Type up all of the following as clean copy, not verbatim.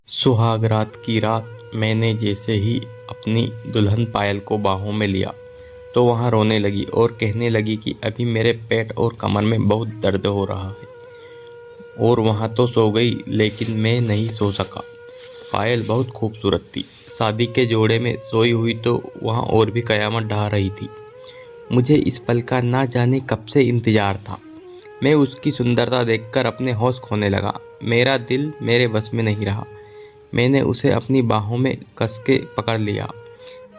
सुहाग रात की रात मैंने जैसे ही अपनी दुल्हन पायल को बाहों में लिया तो वहाँ रोने लगी और कहने लगी कि अभी मेरे पेट और कमर में बहुत दर्द हो रहा है। और वहाँ तो सो गई, लेकिन मैं नहीं सो सका। पायल बहुत खूबसूरत थी, शादी के जोड़े में सोई हुई तो वहाँ और भी कयामत ढा रही थी। मुझे इस पल का ना जाने कब से इंतजार था। मैं उसकी सुंदरता देखकर अपने होश खोने लगा। मेरा दिल मेरे बस में नहीं रहा। मैंने उसे अपनी बाहों में कस के पकड़ लिया,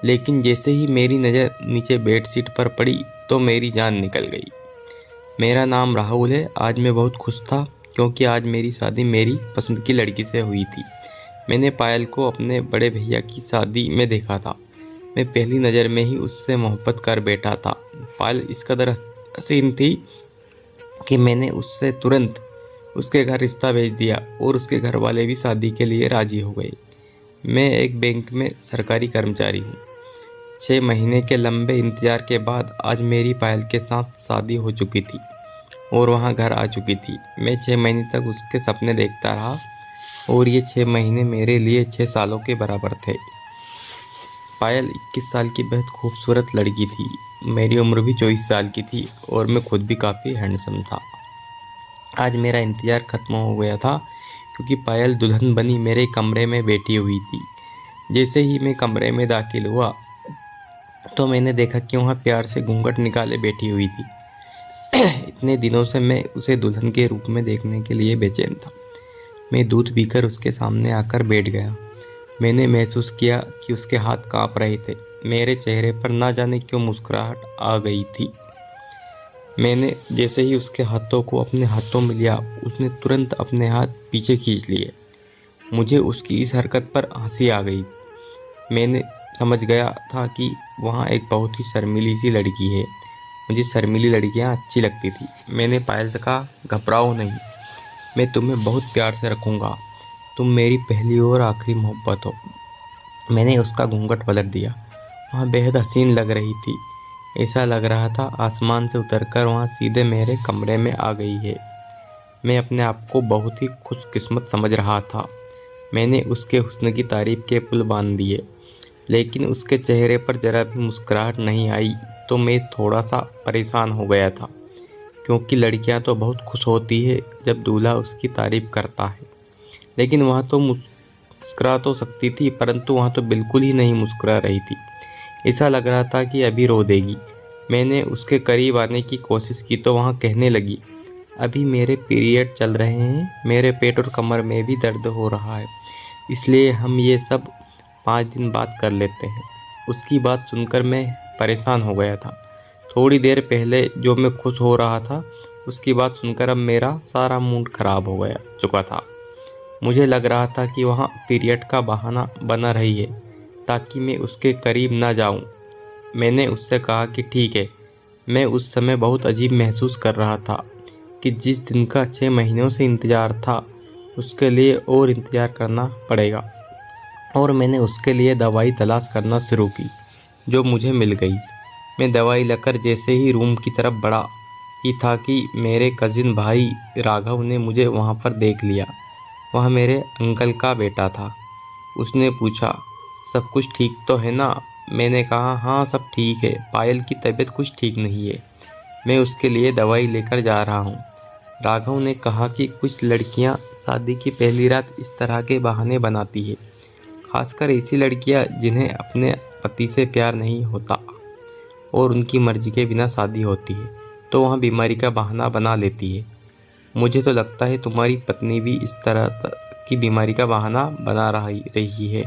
लेकिन जैसे ही मेरी नज़र नीचे बेडशीट पर पड़ी तो मेरी जान निकल गई। मेरा नाम राहुल है। आज मैं बहुत खुश था क्योंकि आज मेरी शादी मेरी पसंद की लड़की से हुई थी। मैंने पायल को अपने बड़े भैया की शादी में देखा था। मैं पहली नज़र में ही उससे मोहब्बत कर बैठा था। पायल इस कदर हसीन थी कि मैंने उससे तुरंत उसके घर रिश्ता भेज दिया और उसके घर वाले भी शादी के लिए राजी हो गए। मैं एक बैंक में सरकारी कर्मचारी हूँ। 6 महीने के लंबे इंतजार के बाद आज मेरी पायल के साथ शादी हो चुकी थी और वहाँ घर आ चुकी थी। मैं 6 महीने तक उसके सपने देखता रहा और ये 6 महीने मेरे लिए 6 सालों के बराबर थे। पायल 21 साल की बेहद खूबसूरत लड़की थी। मेरी उम्र भी 24 साल की थी और मैं खुद भी काफ़ी हैंडसम था। आज मेरा इंतज़ार ख़त्म हो गया था क्योंकि पायल दुल्हन बनी मेरे कमरे में बैठी हुई थी। जैसे ही मैं कमरे में दाखिल हुआ तो मैंने देखा कि वहाँ प्यार से घूंघट निकाले बैठी हुई थी। इतने दिनों से मैं उसे दुल्हन के रूप में देखने के लिए बेचैन था। मैं दूध पीकर उसके सामने आकर बैठ गया। मैंने महसूस किया कि उसके हाथ काँप रहे थे। मेरे चेहरे पर ना जाने क्यों मुस्कुराहट आ गई थी। मैंने जैसे ही उसके हाथों को अपने हाथों में लिया, उसने तुरंत अपने हाथ पीछे खींच लिए। मुझे उसकी इस हरकत पर हंसी आ गई। मैंने समझ गया था कि वहाँ एक बहुत ही शर्मीली सी लड़की है। मुझे शर्मीली लड़कियाँ अच्छी लगती थी। मैंने पायल से कहा, घबराओ नहीं, मैं तुम्हें बहुत प्यार से रखूँगा। तुम मेरी पहली और आखिरी मोहब्बत हो। मैंने उसका घूंघट पलट दिया। वहाँ बेहद हसीन लग रही थी। ऐसा लग रहा था आसमान से उतरकर वहाँ सीधे मेरे कमरे में आ गई है। मैं अपने आप को बहुत ही खुशकिस्मत समझ रहा था। मैंने उसके हुस्न की तारीफ के पुल बांध दिए, लेकिन उसके चेहरे पर जरा भी मुस्कुराहट नहीं आई तो मैं थोड़ा सा परेशान हो गया था, क्योंकि लड़कियां तो बहुत खुश होती है जब दूल्हा उसकी तारीफ करता है। लेकिन वहाँ तो मुस्कुरा तो सकती थी, परंतु वहाँ तो बिल्कुल ही नहीं मुस्कुरा रही थी। ऐसा लग रहा था कि अभी रो देगी। मैंने उसके करीब आने की कोशिश की तो वहाँ कहने लगी, अभी मेरे पीरियड चल रहे हैं, मेरे पेट और कमर में भी दर्द हो रहा है, इसलिए हम ये सब 5 दिन बाद कर लेते हैं। उसकी बात सुनकर मैं परेशान हो गया था। थोड़ी देर पहले जो मैं खुश हो रहा था, उसकी बात सुनकर अब मेरा सारा मूड खराब हो गया चुका था। मुझे लग रहा था कि वहाँ पीरियड का बहाना बना रही है ताकि मैं उसके करीब ना जाऊं। मैंने उससे कहा कि ठीक है। मैं उस समय बहुत अजीब महसूस कर रहा था कि जिस दिन का 6 महीनों से इंतज़ार था, उसके लिए और इंतज़ार करना पड़ेगा। और मैंने उसके लिए दवाई तलाश करना शुरू की, जो मुझे मिल गई। मैं दवाई लेकर जैसे ही रूम की तरफ बढ़ा ही था कि मेरे कज़िन भाई राघव ने मुझे वहाँ पर देख लिया। वह मेरे अंकल का बेटा था। उसने पूछा, सब कुछ ठीक तो है ना? मैंने कहा, हाँ सब ठीक है, पायल की तबीयत कुछ ठीक नहीं है, मैं उसके लिए दवाई लेकर जा रहा हूँ। राघव ने कहा कि कुछ लड़कियाँ शादी की पहली रात इस तरह के बहाने बनाती है, खासकर ऐसी लड़कियाँ जिन्हें अपने पति से प्यार नहीं होता और उनकी मर्जी के बिना शादी होती है, तो वह बीमारी का बहाना बना लेती है। मुझे तो लगता है तुम्हारी पत्नी भी इस तरह की बीमारी का बहाना बना रही है।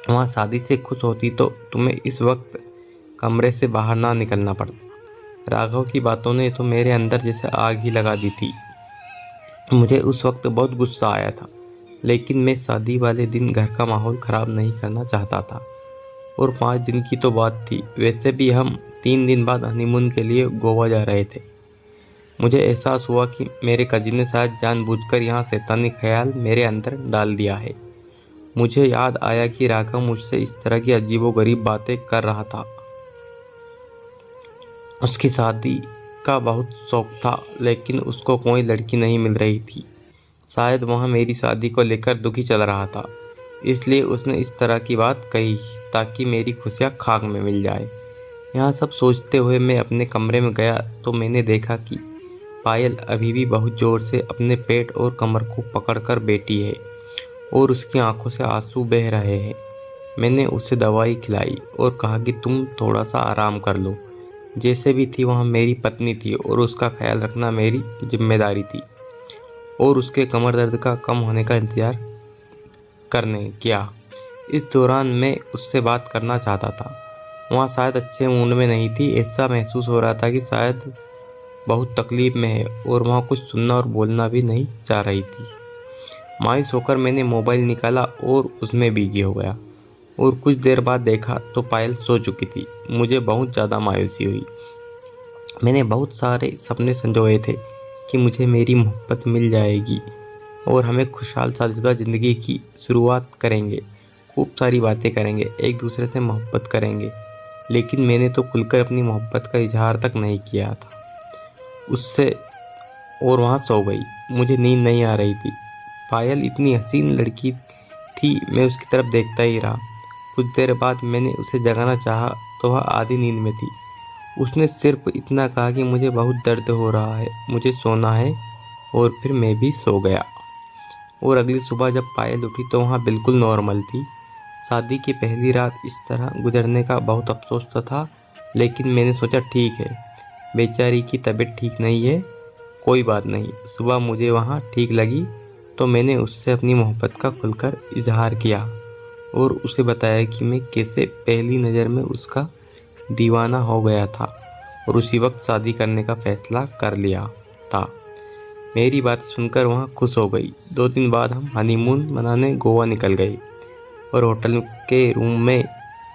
वहाँ शादी से खुश होती तो तुम्हें इस वक्त कमरे से बाहर ना निकलना पड़ता। राघव की बातों ने तो मेरे अंदर जैसे आग ही लगा दी थी। मुझे उस वक्त बहुत गुस्सा आया था, लेकिन मैं शादी वाले दिन घर का माहौल ख़राब नहीं करना चाहता था। और 5 दिन की तो बात थी, वैसे भी हम 3 दिन बाद हनीमून के लिए गोवा जा रहे थे। मुझे एहसास हुआ कि मेरे कजिन ने शायद जानबूझकर यहाँ शैतानी ख्याल मेरे अंदर डाल दिया है। मुझे याद आया कि राघव मुझसे इस तरह की अजीबोगरीब बातें कर रहा था। उसकी शादी का बहुत शौक था, लेकिन उसको कोई लड़की नहीं मिल रही थी। शायद वह मेरी शादी को लेकर दुखी चल रहा था, इसलिए उसने इस तरह की बात कही ताकि मेरी खुशियाँ खाक में मिल जाए। यहाँ सब सोचते हुए मैं अपने कमरे में गया तो मैंने देखा कि पायल अभी भी बहुत ज़ोर से अपने पेट और कमर को पकड़कर बैठी है और उसकी आंखों से आंसू बह रहे हैं। मैंने उसे दवाई खिलाई और कहा कि तुम थोड़ा सा आराम कर लो। जैसे भी थी वह मेरी पत्नी थी और उसका ख्याल रखना मेरी जिम्मेदारी थी, और उसके कमर दर्द का कम होने का इंतज़ार करने किया। इस दौरान मैं उससे बात करना चाहता था। वहाँ शायद अच्छे मूड में नहीं थी। ऐसा महसूस हो रहा था कि शायद बहुत तकलीफ में है और वहाँ कुछ सुनना और बोलना भी नहीं चाह रही थी। मायूस होकर मैंने मोबाइल निकाला और उसमें बिजी हो गया, और कुछ देर बाद देखा तो पायल सो चुकी थी। मुझे बहुत ज़्यादा मायूसी हुई। मैंने बहुत सारे सपने संजोए थे कि मुझे मेरी मोहब्बत मिल जाएगी और हमें खुशहाल शादीशुदा ज़िंदगी की शुरुआत करेंगे, खूब सारी बातें करेंगे, एक दूसरे से मोहब्बत करेंगे। लेकिन मैंने तो खुलकर अपनी मोहब्बत का इजहार तक नहीं किया था उससे, और वहाँ सो गई। मुझे नींद नहीं आ रही थी। पायल इतनी हसीन लड़की थी, मैं उसकी तरफ देखता ही रहा। कुछ देर बाद मैंने उसे जगाना चाहा तो वह आधी नींद में थी। उसने सिर्फ इतना कहा कि मुझे बहुत दर्द हो रहा है, मुझे सोना है, और फिर मैं भी सो गया। और अगली सुबह जब पायल उठी तो वहाँ बिल्कुल नॉर्मल थी। शादी की पहली रात इस तरह गुजरने का बहुत अफसोस तो था, लेकिन मैंने सोचा ठीक है, बेचारी की तबीयत ठीक नहीं है, कोई बात नहीं। सुबह मुझे वहाँ ठीक लगी तो मैंने उससे अपनी मोहब्बत का खुलकर इजहार किया और उसे बताया कि मैं कैसे पहली नज़र में उसका दीवाना हो गया था और उसी वक्त शादी करने का फैसला कर लिया था। मेरी बात सुनकर वहाँ खुश हो गई। 2 दिन बाद हम हनीमून मनाने गोवा निकल गए और होटल के रूम में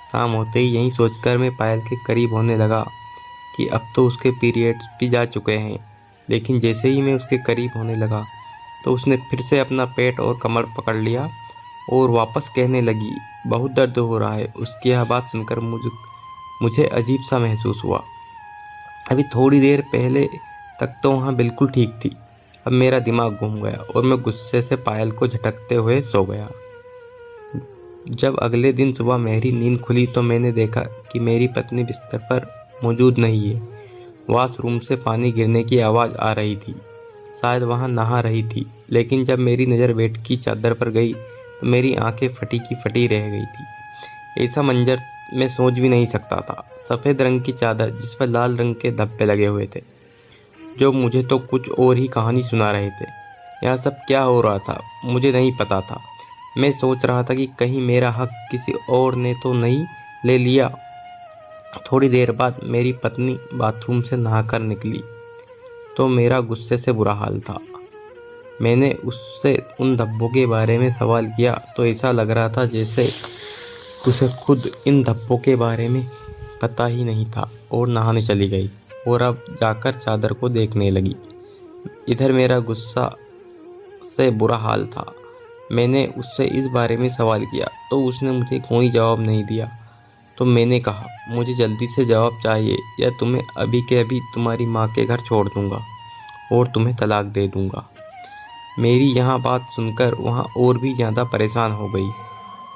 शाम होते ही यही सोचकर मैं पायल के करीब होने लगा कि अब तो उसके पीरियड्स भी जा चुके हैं। लेकिन जैसे ही मैं उसके करीब होने लगा तो उसने फिर से अपना पेट और कमर पकड़ लिया और वापस कहने लगी, बहुत दर्द हो रहा है। उसकी यह बात सुनकर मुझे अजीब सा महसूस हुआ। अभी थोड़ी देर पहले तक तो वहाँ बिल्कुल ठीक थी। अब मेरा दिमाग घूम गया और मैं गुस्से से पायल को झटकते हुए सो गया। जब अगले दिन सुबह मेरी नींद खुली तो मैंने देखा कि मेरी पत्नी बिस्तर पर मौजूद नहीं है। वॉशरूम से पानी गिरने की आवाज़ आ रही थी। शायद वहाँ नहा रही थी। लेकिन जब मेरी नज़र बेड की चादर पर गई तो मेरी आंखें फटी की फटी रह गई थी। ऐसा मंजर मैं सोच भी नहीं सकता था। सफ़ेद रंग की चादर जिस पर लाल रंग के धब्बे लगे हुए थे, जो मुझे तो कुछ और ही कहानी सुना रहे थे। यहाँ सब क्या हो रहा था मुझे नहीं पता था। मैं सोच रहा था कि कहीं मेरा हक किसी और ने तो नहीं ले लिया। थोड़ी देर बाद मेरी पत्नी बाथरूम से नहाकर निकली तो मेरा गुस्से से बुरा हाल था। मैंने उससे उन धब्बों के बारे में सवाल किया तो ऐसा लग रहा था जैसे उसे खुद इन धब्बों के बारे में पता ही नहीं था, और नहाने चली गई और अब जाकर चादर को देखने लगी। इधर मेरा गुस्सा से बुरा हाल था। मैंने उससे इस बारे में सवाल किया तो उसने मुझे कोई जवाब नहीं दिया। तो मैंने कहा, मुझे जल्दी से जवाब चाहिए या तुम्हें अभी के अभी तुम्हारी माँ के घर छोड़ दूँगा और तुम्हें तलाक दे दूँगा। मेरी यहाँ बात सुनकर वहाँ और भी ज़्यादा परेशान हो गई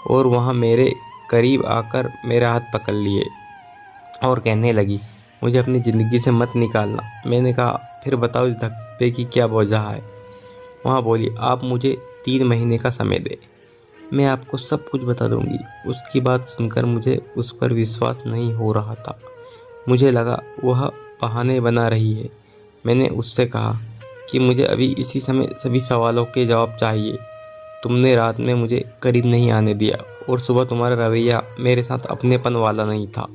और वहाँ मेरे करीब आकर मेरा हाथ पकड़ लिए और कहने लगी, मुझे अपनी ज़िंदगी से मत निकालना। मैंने कहा, फिर बताओ इस धब्बे की क्या वजह है। वहाँ बोली, आप मुझे 3 महीने का समय दें, मैं आपको सब कुछ बता दूंगी। उसकी बात सुनकर मुझे उस पर विश्वास नहीं हो रहा था। मुझे लगा वह बहाने बना रही है। मैंने उससे कहा कि मुझे अभी इसी समय सभी सवालों के जवाब चाहिए। तुमने रात में मुझे करीब नहीं आने दिया और सुबह तुम्हारा रवैया मेरे साथ अपनेपन वाला नहीं था।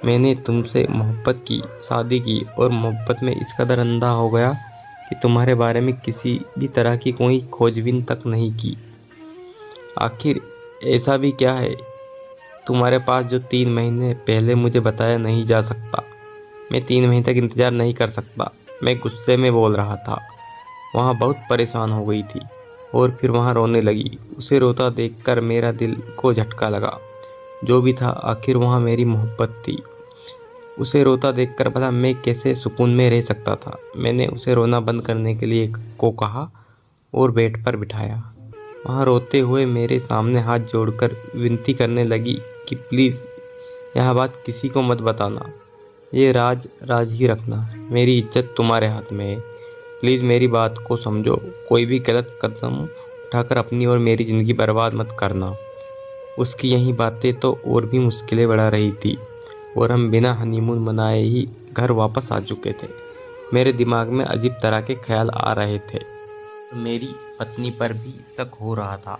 मैंने तुमसे मोहब्बत की, शादी की और मोहब्बत में इस कदर अंधा हो गया कि तुम्हारे बारे में किसी भी तरह की कोई खोजबीन तक नहीं की। आखिर ऐसा भी क्या है तुम्हारे पास जो 3 महीने पहले मुझे बताया नहीं जा सकता। मैं 3 महीने तक इंतज़ार नहीं कर सकता। मैं गुस्से में बोल रहा था। वहाँ बहुत परेशान हो गई थी और फिर वहाँ रोने लगी। उसे रोता देखकर मेरा दिल को झटका लगा। जो भी था, आखिर वहाँ मेरी मोहब्बत थी। उसे रोता देखकर भला मैं कैसे सुकून में रह सकता था। मैंने उसे रोना बंद करने के लिए को कहा और बेड पर बिठाया। वहाँ रोते हुए मेरे सामने हाथ जोड़कर विनती करने लगी कि प्लीज़ यह बात किसी को मत बताना, ये राज राज ही रखना, मेरी इज्जत तुम्हारे हाथ में है। प्लीज़ मेरी बात को समझो, कोई भी गलत कदम उठाकर अपनी और मेरी ज़िंदगी बर्बाद मत करना। उसकी यही बातें तो और भी मुश्किलें बढ़ा रही थी और हम बिना हनीमून मनाए ही घर वापस आ चुके थे। मेरे दिमाग में अजीब तरह के ख्याल आ रहे थे। मेरी पत्नी पर भी शक हो रहा था।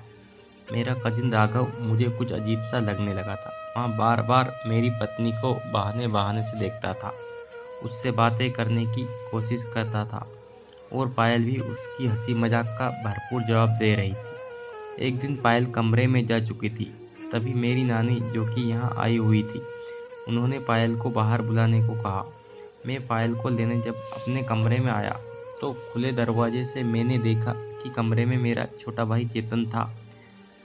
मेरा कजिन राघव मुझे कुछ अजीब सा लगने लगा था। वहाँ बार बार मेरी पत्नी को बहाने बहाने से देखता था, उससे बातें करने की कोशिश करता था और पायल भी उसकी हंसी मजाक का भरपूर जवाब दे रही थी। एक दिन पायल कमरे में जा चुकी थी, तभी मेरी नानी जो कि यहाँ आई हुई थी, उन्होंने पायल को बाहर बुलाने को कहा। मैं पायल को लेने जब अपने कमरे में आया तो खुले दरवाजे से मैंने देखा कि कमरे में मेरा छोटा भाई चेतन था,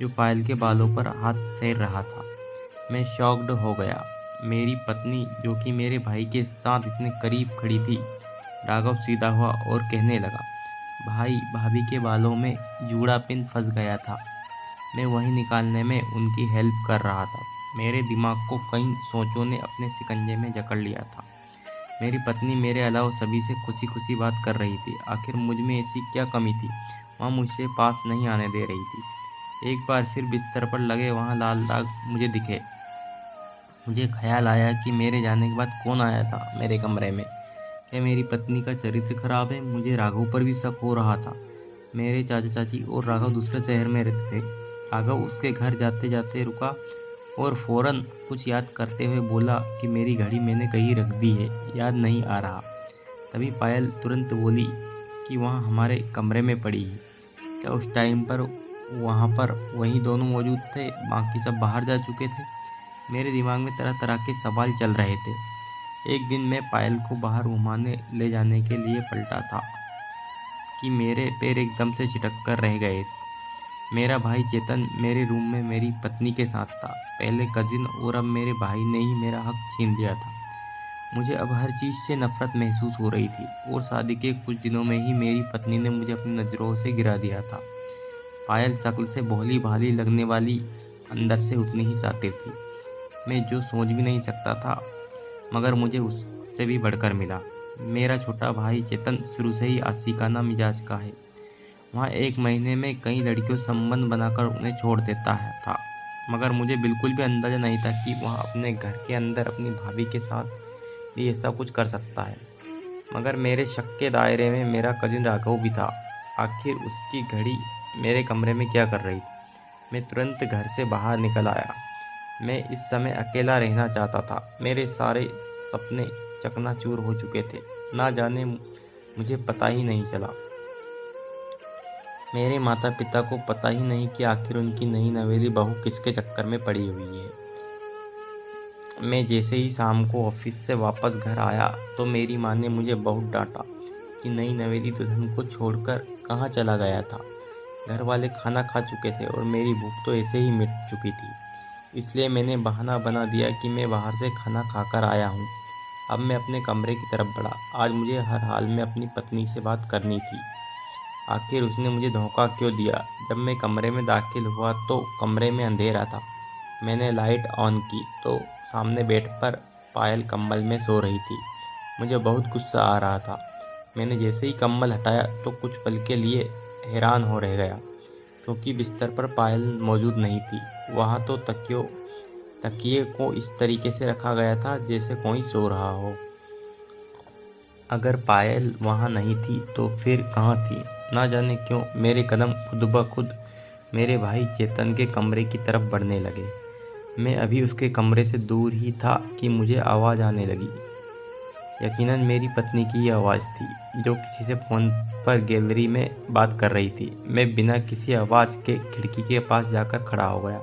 जो पायल के बालों पर हाथ फेर रहा था। मैं शॉक्ड हो गया। मेरी पत्नी जो कि मेरे भाई के साथ इतने करीब खड़ी थी। राघव सीधा हुआ और कहने लगा, भाई भाभी के बालों में जूड़ा पिन फंस गया था, मैं वही निकालने में उनकी हेल्प कर रहा था। मेरे दिमाग को कई सोचों ने अपने शिकंजे में जकड़ लिया था। मेरी पत्नी मेरे अलावा सभी से खुशी खुशी बात कर रही थी। आखिर मुझ में ऐसी क्या कमी थी वहाँ मुझसे पास नहीं आने दे रही थी। एक बार फिर बिस्तर पर लगे वहाँ लाल दाग मुझे दिखे। मुझे ख्याल आया कि मेरे जाने के बाद कौन आया था मेरे कमरे में। क्या मेरी पत्नी का चरित्र खराब है? मुझे राघव पर भी शक हो रहा था। मेरे चाचा चाची और राघव दूसरे शहर में रहते थे। राघव उसके घर जाते जाते रुका और फौरन कुछ याद करते हुए बोला कि मेरी घड़ी मैंने कहीं रख दी है, याद नहीं आ रहा। तभी पायल तुरंत बोली कि वहाँ हमारे कमरे में पड़ी है। क्या उस टाइम पर वहाँ पर वही दोनों मौजूद थे, बाकी सब बाहर जा चुके थे? मेरे दिमाग में तरह तरह के सवाल चल रहे थे। एक दिन मैं पायल को बाहर घुमाने ले जाने के लिए पलटा था कि मेरे पैर एकदम से चिटक कर रह गए। मेरा भाई चेतन मेरे रूम में मेरी पत्नी के साथ था। पहले कजिन और अब मेरे भाई ने ही मेरा हक छीन लिया था। मुझे अब हर चीज़ से नफरत महसूस हो रही थी और शादी के कुछ दिनों में ही मेरी पत्नी ने मुझे अपनी नज़रों से गिरा दिया था। पायल शक्ल से भोली भाली लगने वाली, अंदर से उतनी ही शातिर थी। मैं जो सोच भी नहीं सकता था, मगर मुझे उससे भी बढ़कर मिला। मेरा छोटा भाई चेतन शुरू से ही आशिकाना मिजाज का है। वहाँ एक महीने में कई लड़कियों से संबंध बनाकर उन्हें छोड़ देता था, मगर मुझे बिल्कुल भी अंदाज़ा नहीं था कि वह अपने घर के अंदर अपनी भाभी के साथ भी ऐसा कुछ कर सकता है। मगर मेरे शक के दायरे में मेरा कजिन राघव भी था। आखिर उसकी घड़ी मेरे कमरे में क्या कर रही थी? मैं तुरंत घर से बाहर निकल आया। मैं इस समय अकेला रहना चाहता था। मेरे सारे सपने चकनाचूर हो चुके थे। ना जाने मुझे पता ही नहीं चला। मेरे माता पिता को पता ही नहीं कि आखिर उनकी नई नवेली बहू किसके चक्कर में पड़ी हुई है। मैं जैसे ही शाम को ऑफिस से वापस घर आया तो मेरी माँ ने मुझे बहुत डांटा कि नई नवेली दुल्हन को छोड़कर कहाँ चला गया था। घर वाले खाना खा चुके थे और मेरी भूख तो ऐसे ही मिट चुकी थी। इसलिए मैंने बहाना बना दिया कि मैं बाहर से खाना खाकर आया हूँ। अब मैं अपने कमरे की तरफ बढ़ा। आज मुझे हर हाल में अपनी पत्नी से बात करनी थी। आखिर उसने मुझे धोखा क्यों दिया? जब मैं कमरे में दाखिल हुआ तो कमरे में अंधेरा था। मैंने लाइट ऑन की तो सामने बेड पर पायल कंबल में सो रही थी। मुझे बहुत गुस्सा आ रहा था। मैंने जैसे ही कंबल हटाया तो कुछ पल के लिए हैरान हो रह गया, क्योंकि बिस्तर पर पायल मौजूद नहीं थी। वहाँ तो तकिए को इस तरीके से रखा गया था जैसे कोई सो रहा हो। अगर पायल वहाँ नहीं थी तो फिर कहाँ थी? ना जाने क्यों मेरे कदम खुद ब खुद मेरे भाई चेतन के कमरे की तरफ बढ़ने लगे। मैं अभी उसके कमरे से दूर ही था कि मुझे आवाज़ आने लगी। यकीनन मेरी पत्नी की ही आवाज़ थी, जो किसी से फ़ोन पर गैलरी में बात कर रही थी। मैं बिना किसी आवाज़ के खिड़की के पास जाकर खड़ा हो गया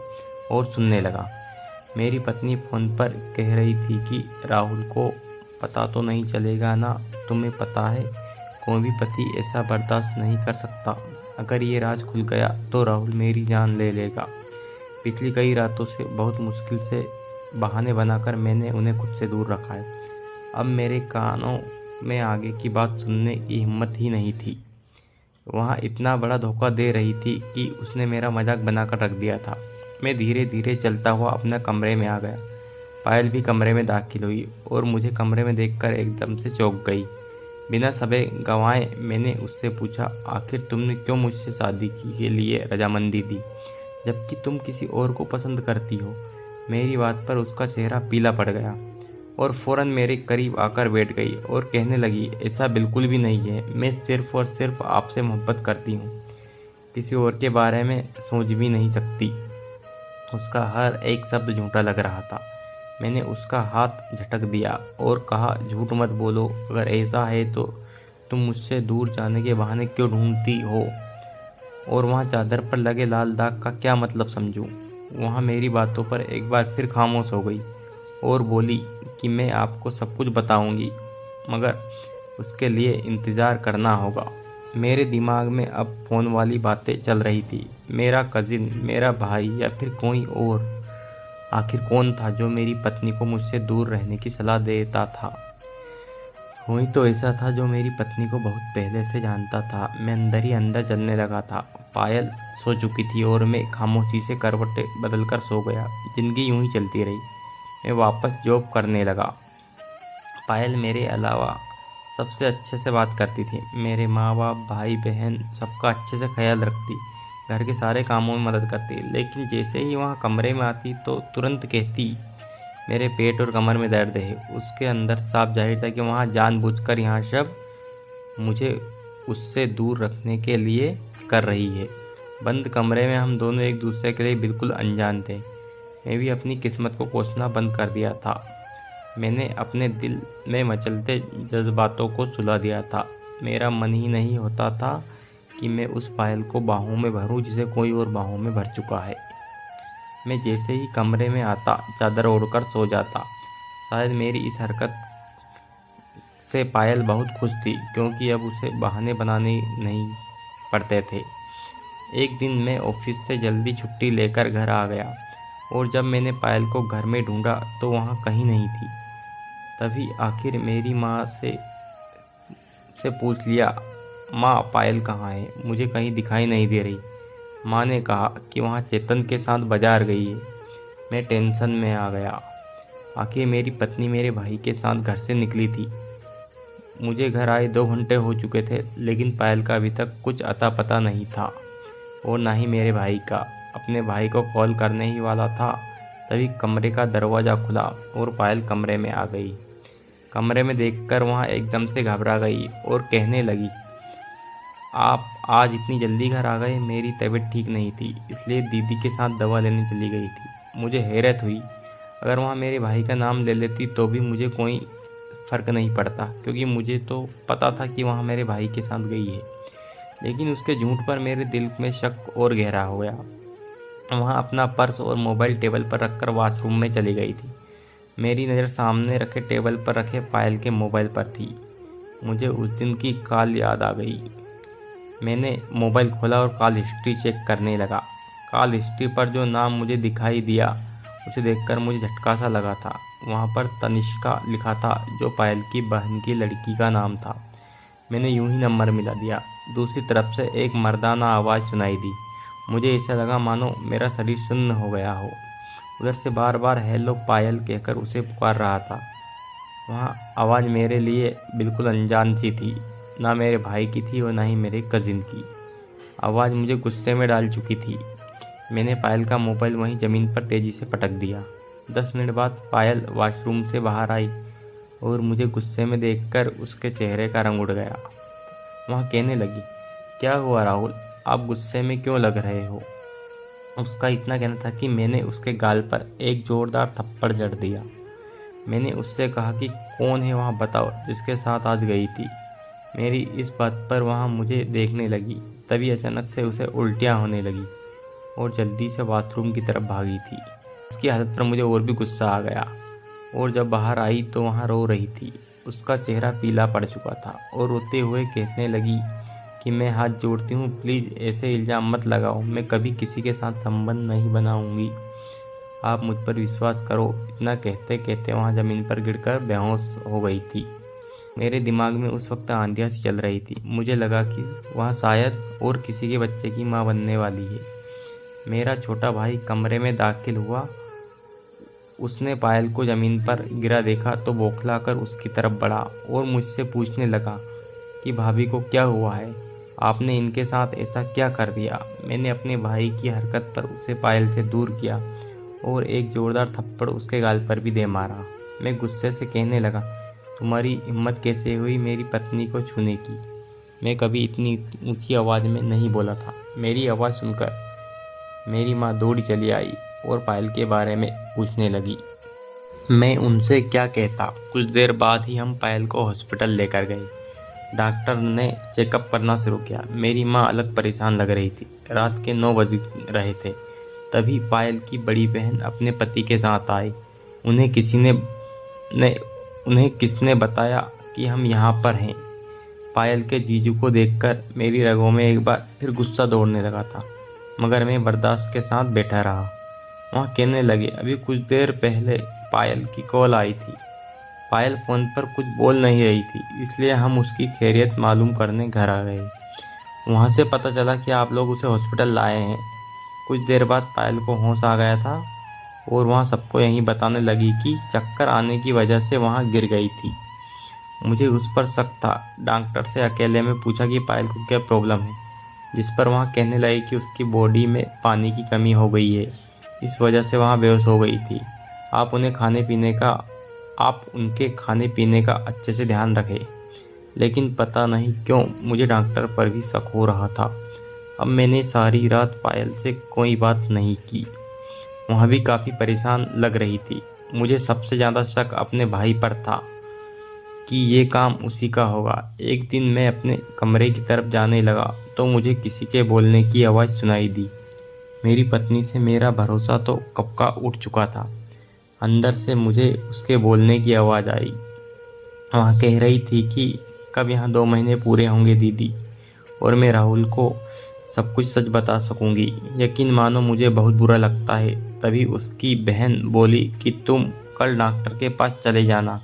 और सुनने लगा। मेरी पत्नी फ़ोन पर कह रही थी कि राहुल को पता तो नहीं चलेगा ना? तुम्हें पता है, कोई भी पति ऐसा बर्दाश्त नहीं कर सकता। अगर ये राज खुल गया तो राहुल मेरी जान ले लेगा। पिछली कई रातों से बहुत मुश्किल से बहाने बनाकर मैंने उन्हें खुद से दूर रखा है। अब मेरे कानों में आगे की बात सुनने की हिम्मत ही नहीं थी। वहाँ इतना बड़ा धोखा दे रही थी कि उसने मेरा मजाक बनाकर रख दिया था। मैं धीरे धीरे चलता हुआ अपने कमरे में आ गया। पायल भी कमरे में दाखिल हुई और मुझे कमरे में देखकर एकदम से चौंक गई। बिना समय गंवाए मैंने उससे पूछा, आखिर तुमने क्यों मुझसे शादी के लिए रजामंदी दी, जबकि तुम किसी और को पसंद करती हो। मेरी बात पर उसका चेहरा पीला पड़ गया और फौरन मेरे करीब आकर बैठ गई और कहने लगी, ऐसा बिल्कुल भी नहीं है, मैं सिर्फ और सिर्फ आपसे मोहब्बत करती हूँ, किसी और के बारे में सोच भी नहीं सकती। उसका हर एक शब्द झूठा लग रहा था। मैंने उसका हाथ झटक दिया और कहा, झूठ मत बोलो, अगर ऐसा है तो तुम मुझसे दूर जाने के बहाने क्यों ढूंढती हो, और वहाँ चादर पर लगे लाल दाग का क्या मतलब समझूं। वहाँ मेरी बातों पर एक बार फिर खामोश हो गई और बोली कि मैं आपको सब कुछ बताऊंगी, मगर उसके लिए इंतज़ार करना होगा। मेरे दिमाग में अब फ़ोन वाली बातें चल रही थी। मेरा कज़िन, मेरा भाई या फिर कोई और। आखिर कौन था जो मेरी पत्नी को मुझसे दूर रहने की सलाह देता था। कोई तो ऐसा था जो मेरी पत्नी को बहुत पहले से जानता था। मैं अंदर ही अंदर जलने लगा था। पायल सो चुकी थी और मैं खामोशी से करवटें बदलकर सो गया। जिंदगी यूं ही चलती रही। मैं वापस जॉब करने लगा। पायल मेरे अलावा सबसे अच्छे से बात करती थी। मेरे माँ बाप, भाई बहन, सबका अच्छे से ख्याल रखती, घर के सारे कामों में मदद करती। लेकिन जैसे ही वहाँ कमरे में आती तो तुरंत कहती, मेरे पेट और कमर में दर्द है। उसके अंदर साफ जाहिर था कि वहाँ जानबूझकर यहाँ सब मुझे उससे दूर रखने के लिए कर रही है। बंद कमरे में हम दोनों एक दूसरे के लिए बिल्कुल अनजान थे। मैं भी अपनी किस्मत को कोसना बंद कर दिया था। मैंने अपने दिल में मचलते जज्बातों को सुला दिया था। मेरा मन ही नहीं होता था कि मैं उस पायल को बाहों में भरूं जिसे कोई और बाहों में भर चुका है। मैं जैसे ही कमरे में आता चादर ओढ़कर सो जाता। शायद मेरी इस हरकत से पायल बहुत खुश थी, क्योंकि अब उसे बहाने बनाने नहीं पड़ते थे। एक दिन मैं ऑफिस से जल्दी छुट्टी लेकर घर आ गया और जब मैंने पायल को घर में ढूंढा तो वहाँ कहीं नहीं थी। तभी आखिर मेरी माँ से पूछ लिया, माँ पायल कहाँ है, मुझे कहीं दिखाई नहीं दे रही। माँ ने कहा कि वहाँ चेतन के साथ बाजार गई है। मैं टेंशन में आ गया। आखिर मेरी पत्नी मेरे भाई के साथ घर से निकली थी। मुझे घर आए 2 घंटे हो चुके थे, लेकिन पायल का अभी तक कुछ अता पता नहीं था और ना ही मेरे भाई का। अपने भाई को कॉल करने ही वाला था, तभी कमरे का दरवाज़ा खुला और पायल कमरे में आ गई। कमरे में देखकर वहाँ एकदम से घबरा गई और कहने लगी, आप आज इतनी जल्दी घर आ गए। मेरी तबीयत ठीक नहीं थी, इसलिए दीदी के साथ दवा लेने चली गई थी। मुझे हैरत हुई। अगर वहाँ मेरे भाई का नाम ले लेती तो भी मुझे कोई फ़र्क नहीं पड़ता, क्योंकि मुझे तो पता था कि वहाँ मेरे भाई के साथ गई है। लेकिन उसके झूठ पर मेरे दिल में शक और गहरा हो गया। वहाँ अपना पर्स और मोबाइल टेबल पर रखकर वॉशरूम में चली गई थी। मेरी नज़र सामने रखे टेबल पर रखे पायल के मोबाइल पर थी। मुझे उस दिन की कॉल याद आ गई। मैंने मोबाइल खोला और कॉल हिस्ट्री चेक करने लगा। कॉल हिस्ट्री पर जो नाम मुझे दिखाई दिया उसे देखकर मुझे झटका सा लगा था। वहाँ पर तनिष्का लिखा था, जो पायल की बहन की लड़की का नाम था। मैंने यूं ही नंबर मिला दिया। दूसरी तरफ से एक मर्दाना आवाज़ सुनाई दी। मुझे ऐसा लगा मानो मेरा शरीर सुन्न हो गया हो। उधर से बार बार हेलो पायल कहकर उसे पुकार रहा था। वहाँ आवाज़ मेरे लिए बिल्कुल अनजान सी थी। ना मेरे भाई की थी और ना ही मेरे कज़िन की। आवाज़ मुझे गुस्से में डाल चुकी थी। मैंने पायल का मोबाइल वहीं ज़मीन पर तेज़ी से पटक दिया। 10 मिनट बाद पायल वॉशरूम से बाहर आई और मुझे गुस्से में देखकर उसके चेहरे का रंग उड़ गया। वहाँ कहने लगी, क्या हुआ राहुल, आप गुस्से में क्यों लग रहे हो। उसका इतना कहना था कि मैंने उसके गाल पर एक जोरदार थप्पड़ जड़ दिया। मैंने उससे कहा कि कौन है वहाँ बताओ, जिसके साथ आज गई थी। मेरी इस बात पर वहाँ मुझे देखने लगी। तभी अचानक से उसे उल्टियाँ होने लगी और जल्दी से वॉशरूम की तरफ भागी थी। उसकी हालत पर मुझे और भी गुस्सा आ गया और जब बाहर आई तो वहाँ रो रही थी। उसका चेहरा पीला पड़ चुका था और रोते हुए कहने लगी कि मैं हाथ जोड़ती हूँ, प्लीज़ ऐसे इल्ज़ाम मत लगाओ। मैं कभी किसी के साथ संबंध नहीं बनाऊंगी। आप मुझ पर विश्वास करो। इतना कहते कहते वहाँ ज़मीन पर गिरकर बेहोश हो गई थी। मेरे दिमाग में उस वक्त आंधियाँ सी चल रही थी। मुझे लगा कि वह शायद और किसी के बच्चे की माँ बनने वाली है। मेरा छोटा भाई कमरे में दाखिल हुआ। उसने पायल को ज़मीन पर गिरा देखा तो बौखला कर उसकी तरफ बढ़ा और मुझसे पूछने लगा कि भाभी को क्या हुआ है, आपने इनके साथ ऐसा क्या कर दिया। मैंने अपने भाई की हरकत पर उसे पायल से दूर किया और एक ज़ोरदार थप्पड़ उसके गाल पर भी दे मारा। मैं गुस्से से कहने लगा, तुम्हारी हिम्मत कैसे हुई मेरी पत्नी को छूने की। मैं कभी इतनी ऊंची आवाज़ में नहीं बोला था। मेरी आवाज़ सुनकर मेरी माँ दौड़ी चली आई और पायल के बारे में पूछने लगी। मैं उनसे क्या कहता। कुछ देर बाद ही हम पायल को हॉस्पिटल लेकर गए। डॉक्टर ने चेकअप करना शुरू किया। मेरी माँ अलग परेशान लग रही थी। रात के 9 बज रहे थे। तभी पायल की बड़ी बहन अपने पति के साथ आई। उन्हें उन्हें किसने बताया कि हम यहाँ पर हैं। पायल के जीजू को देखकर मेरी रगों में एक बार फिर गुस्सा दौड़ने लगा था, मगर मैं बर्दाश्त के साथ बैठा रहा। वहाँ कहने लगे, अभी कुछ देर पहले पायल की कॉल आई थी। पायल फ़ोन पर कुछ बोल नहीं रही थी, इसलिए हम उसकी खैरियत मालूम करने घर आ गए। वहाँ से पता चला कि आप लोग उसे हॉस्पिटल लाए हैं। कुछ देर बाद पायल को होश आ गया था और वहाँ सबको यही बताने लगी कि चक्कर आने की वजह से वहाँ गिर गई थी। मुझे उस पर शक था। डॉक्टर से अकेले में पूछा कि पायल को क्या प्रॉब्लम है, जिस पर वहाँ कहने लगी कि उसकी बॉडी में पानी की कमी हो गई है, इस वजह से वहाँ बेहोश हो गई थी। आप उनके खाने पीने का अच्छे से ध्यान रखें। लेकिन पता नहीं क्यों मुझे डॉक्टर पर भी शक हो रहा था। अब मैंने सारी रात पायल से कोई बात नहीं की। वहाँ भी काफ़ी परेशान लग रही थी। मुझे सबसे ज़्यादा शक अपने भाई पर था कि ये काम उसी का होगा। एक दिन मैं अपने कमरे की तरफ जाने लगा तो मुझे किसी के बोलने की आवाज़ सुनाई दी। मेरी पत्नी से मेरा भरोसा तो कब का उठ चुका था। अंदर से मुझे उसके बोलने की आवाज़ आई। वहाँ कह रही थी कि कब यहाँ 2 महीने पूरे होंगे दीदी, और मैं राहुल को सब कुछ सच बता सकूंगी। यकीन मानो मुझे बहुत बुरा लगता है। तभी उसकी बहन बोली कि तुम कल डॉक्टर के पास चले जाना,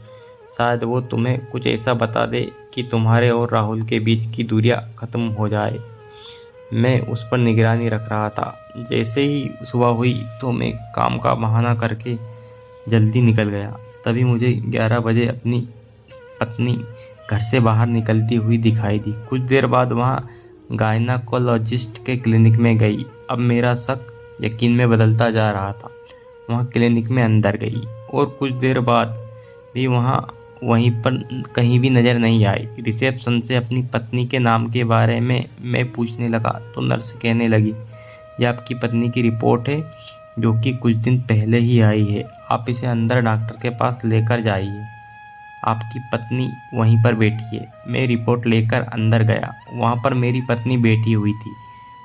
शायद वो तुम्हें कुछ ऐसा बता दे कि तुम्हारे और राहुल के बीच की दूरियां ख़त्म हो जाए। मैं उस पर निगरानी रख रहा था। जैसे ही सुबह हुई तो मैं काम का बहाना करके जल्दी निकल गया। तभी मुझे 11 बजे अपनी पत्नी घर से बाहर निकलती हुई दिखाई दी। कुछ देर बाद वहाँ गायनाकोलॉजिस्ट के क्लिनिक में गई। अब मेरा शक यकीन में बदलता जा रहा था। वहाँ क्लिनिक में अंदर गई और कुछ देर बाद भी वहीं पर कहीं भी नज़र नहीं आई। रिसेप्शन से अपनी पत्नी के नाम के बारे में मैं पूछने लगा तो नर्स कहने लगी, यह आपकी पत्नी की रिपोर्ट है जो कि कुछ दिन पहले ही आई है। आप इसे अंदर डॉक्टर के पास लेकर जाइए। आपकी पत्नी वहीं पर बैठी है। मैं रिपोर्ट लेकर अंदर गया। वहाँ पर मेरी पत्नी बैठी हुई थी।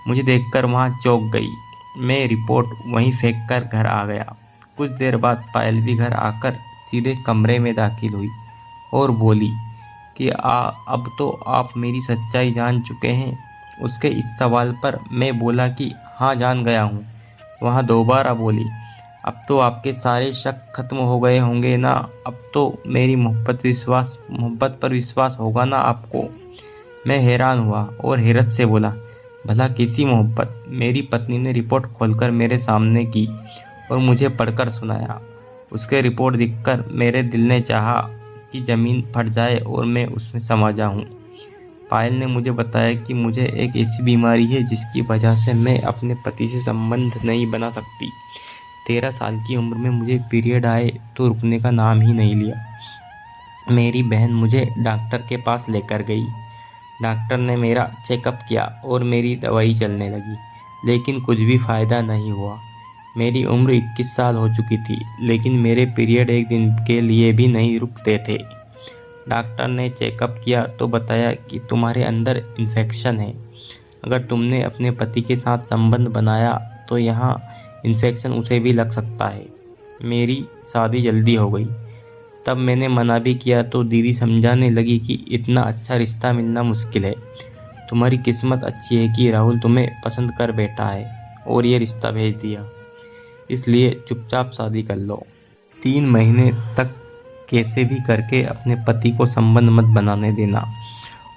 मुझे देखकर वहाँ चौंक गई। मैं रिपोर्ट वहीं फेंक कर घर आ गया। कुछ देर बाद पायल भी घर आकर सीधे कमरे में दाखिल हुई और बोली कि अब तो आप मेरी सच्चाई जान चुके हैं। उसके इस सवाल पर मैं बोला कि हाँ, जान गया हूँ। वहाँ दोबारा बोली, अब तो आपके सारे शक खत्म हो गए होंगे ना, अब तो मेरी मोहब्बत पर विश्वास होगा ना आपको। मैं हैरान हुआ और हैरत से बोला, भला कैसी मोहब्बत। मेरी पत्नी ने रिपोर्ट खोलकर मेरे सामने की और मुझे पढ़कर सुनाया। उसके रिपोर्ट देखकर मेरे दिल ने चाहा कि ज़मीन फट जाए और मैं उसमें समा जाऊं। पायल ने मुझे बताया कि मुझे एक ऐसी बीमारी है जिसकी वजह से मैं अपने पति से संबंध नहीं बना सकती। 13 साल की उम्र में मुझे पीरियड आए तो रुकने का नाम ही नहीं लिया। मेरी बहन मुझे डॉक्टर के पास लेकर गई। डॉक्टर ने मेरा चेकअप किया और मेरी दवाई चलने लगी, लेकिन कुछ भी फ़ायदा नहीं हुआ। मेरी उम्र 21 साल हो चुकी थी, लेकिन मेरे पीरियड एक दिन के लिए भी नहीं रुकते थे। डॉक्टर ने चेकअप किया तो बताया कि तुम्हारे अंदर इन्फेक्शन है। अगर तुमने अपने पति के साथ संबंध बनाया तो यहाँ इन्फेक्शन उसे भी लग सकता है। मेरी शादी जल्दी हो गई। तब मैंने मना भी किया तो दीदी समझाने लगी कि इतना अच्छा रिश्ता मिलना मुश्किल है। तुम्हारी किस्मत अच्छी है कि राहुल तुम्हें पसंद कर बैठा है और ये रिश्ता भेज दिया, इसलिए चुपचाप शादी कर लो। 3 महीने तक कैसे भी करके अपने पति को संबंध मत बनाने देना,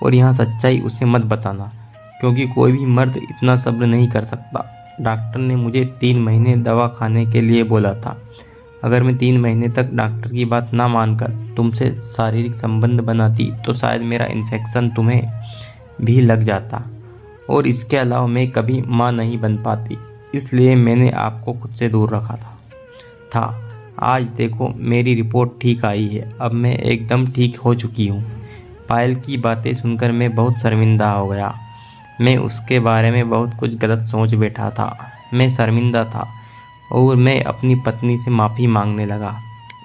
और यहाँ सच्चाई उसे मत बताना, क्योंकि कोई भी मर्द इतना सब्र नहीं कर सकता। डॉक्टर ने मुझे 3 महीने दवा खाने के लिए बोला था। अगर मैं 3 महीने तक डॉक्टर की बात ना मानकर तुमसे शारीरिक संबंध बनाती तो शायद मेरा इन्फेक्शन तुम्हें भी लग जाता, और इसके अलावा मैं कभी माँ नहीं बन पाती। इसलिए मैंने आपको खुद से दूर रखा था। आज देखो मेरी रिपोर्ट ठीक आई है। अब मैं एकदम ठीक हो चुकी हूँ। पायल की बातें सुनकर मैं बहुत शर्मिंदा हो गया। मैं उसके बारे में बहुत कुछ गलत सोच बैठा था। मैं शर्मिंदा था और मैं अपनी पत्नी से माफ़ी मांगने लगा।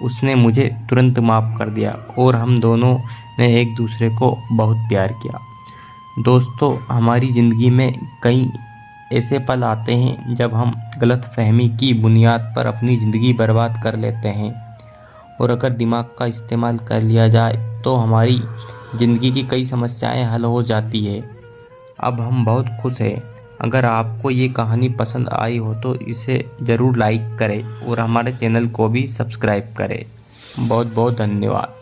उसने मुझे तुरंत माफ़ कर दिया और हम दोनों ने एक दूसरे को बहुत प्यार किया। दोस्तों, हमारी ज़िंदगी में कई ऐसे पल आते हैं जब हम गलतफहमी की बुनियाद पर अपनी ज़िंदगी बर्बाद कर लेते हैं, और अगर दिमाग का इस्तेमाल कर लिया जाए तो हमारी ज़िंदगी की कई समस्याएं हल हो जाती है। अब हम बहुत खुश हैं। अगर आपको ये कहानी पसंद आई हो तो इसे ज़रूर लाइक करें और हमारे चैनल को भी सब्सक्राइब करें। बहुत बहुत धन्यवाद।